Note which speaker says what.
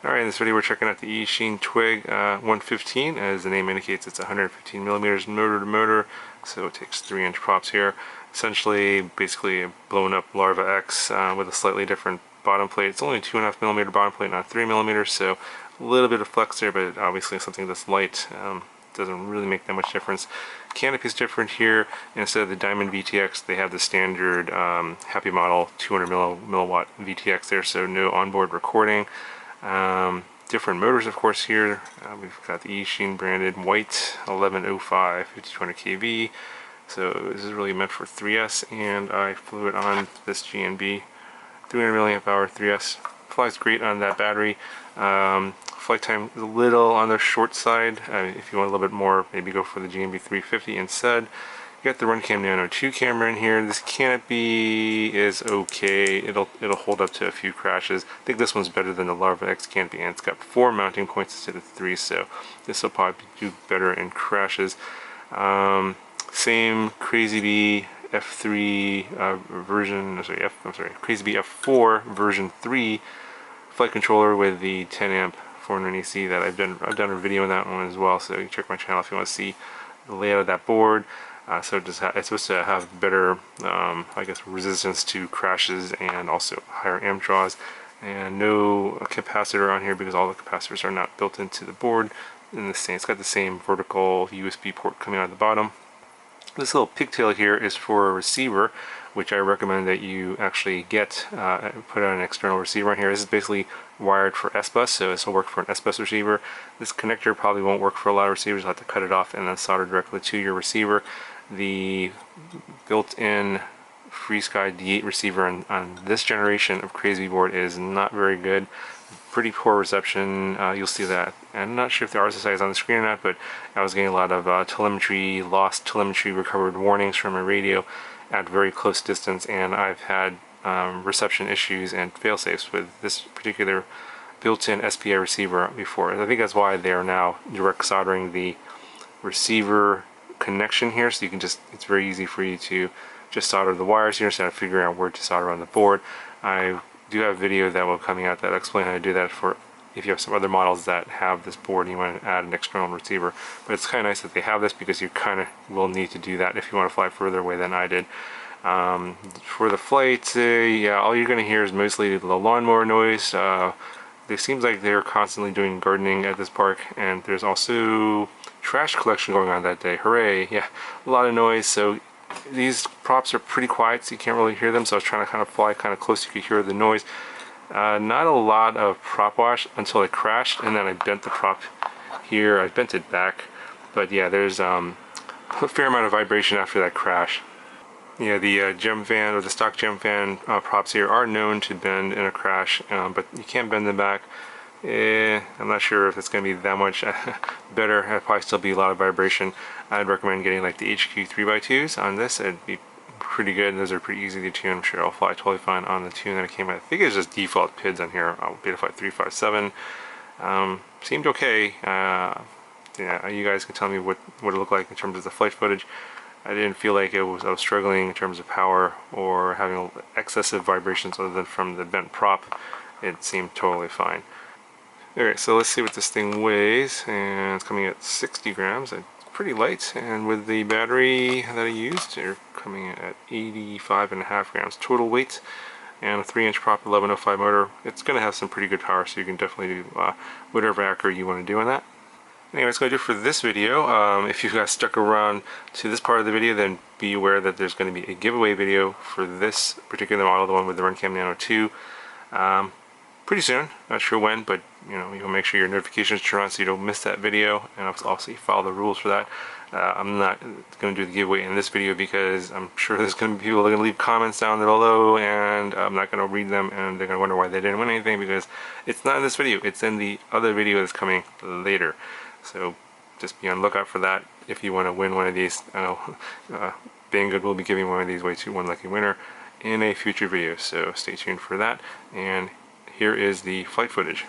Speaker 1: Alright, in this video we're checking out the Eachine TWIG 115. As the name indicates, it's 115 millimeters motor to motor, so it takes 3-inch props here. Essentially, basically a blown up Larva X with a slightly different bottom plate. It's only a 2.5 millimeter bottom plate, not 3 millimeters, so a little bit of flex there, but obviously something that's light doesn't really make that much difference. Canopy is different here. Instead of the Diamond VTX, they have the standard Happy Model 200 milliwatt VTX there, so no onboard recording. Different motors, of course, here. We've got the Eachine branded white 1105 5200 kV. So this is really meant for 3S, and I flew it on this GNB 300 milliamp hour 3S. Flies great on that battery. Flight time is a little on the short side. If you want a little bit more, maybe go for the GNB 350 instead. You got the Runcam Nano 2 camera in here. This canopy is okay. It'll hold up to a few crashes. I think this one's better than the Larva X canopy, and it's got 4 mounting points instead of 3, so this will probably do better in crashes. Same Crazy Bee F3 Crazy Bee F4 version 3 flight controller with the 10 amp 490C that I've done a video on that one as well, so you can check my channel if you want to see the layout of that board. So it's supposed to have better, I guess, resistance to crashes and also higher amp draws. And no capacitor on here because all the capacitors are not built into the board. It's got the same vertical USB port coming out of the bottom. This little pigtail here is for a receiver, which I recommend that you actually get, put on an external receiver on here. This is basically wired for S-Bus, so this will work for an S-Bus receiver. This connector probably won't work for a lot of receivers. You'll have to cut it off and then solder directly to your receiver. The built-in FreeSky D8 receiver on this generation of Crazy Bee board is not very good. Pretty poor reception. You'll see that. I'm not sure if the RSSI is on the screen or not, but I was getting a lot of lost telemetry recovered warnings from my radio at very close distance, and I've had reception issues and fail-safes with this particular built-in SPI receiver before. I think that's why they are now direct soldering the receiver connection here, so you can just, it's very easy for you to just solder the wires here instead of figuring out where to solder on the board. I do have a video that will coming out that will explain how to do that for if you have some other models that have this board and you want to add an external receiver. But it's kind of nice that they have this because you kind of will need to do that if you want to fly further away than I did. For the flight, yeah, all you're going to hear is mostly the lawnmower noise. It seems like they're constantly doing gardening at this park, and there's also trash collection going on that day. Hooray! Yeah, a lot of noise. So these props are pretty quiet, so you can't really hear them. So I was trying to kind of fly kind of close so you could hear the noise. Not a lot of prop wash until it crashed, and then I bent the prop here. I bent it back, but yeah, there's a fair amount of vibration after that crash. Yeah, the gem fan or the stock gem fan props here are known to bend in a crash, but you can't bend them back. I'm not sure if it's going to be that much better. It'll probably still be a lot of vibration. I'd recommend getting like the HQ 3x2s on this. It'd be pretty good. Those are pretty easy to tune. I'm sure I'll fly totally fine on the tune that it came with. I think it's just default PIDs on here. Betaflight 357 seemed okay. Yeah, you guys can tell me what it looked like in terms of the flight footage. I didn't feel like I was struggling in terms of power or having excessive vibrations other than from the bent prop. It seemed totally fine. Alright, so let's see what this thing weighs, and it's coming at 60 grams. It's pretty light, and with the battery that I used, they're coming in at 85.5 grams total weight, and a 3-inch prop 1105 motor. It's going to have some pretty good power, so you can definitely do whatever acro you want to do on that. Anyway, that's going to do it for this video. If you guys stuck around to this part of the video, then be aware that there's going to be a giveaway video for this particular model, the one with the Runcam Nano 2. Pretty soon, not sure when, but you know, you'll make sure your notifications turn on so you don't miss that video, and also you follow the rules for that. I'm not going to do the giveaway in this video because I'm sure there's going to be people that are going to leave comments down below, and I'm not going to read them, and they're going to wonder why they didn't win anything, because it's not in this video, it's in the other video that's coming later. So just be on the lookout for that if you want to win one of these. I know Banggood will be giving one of these away to one lucky winner in a future video, so stay tuned for that. And here is the flight footage.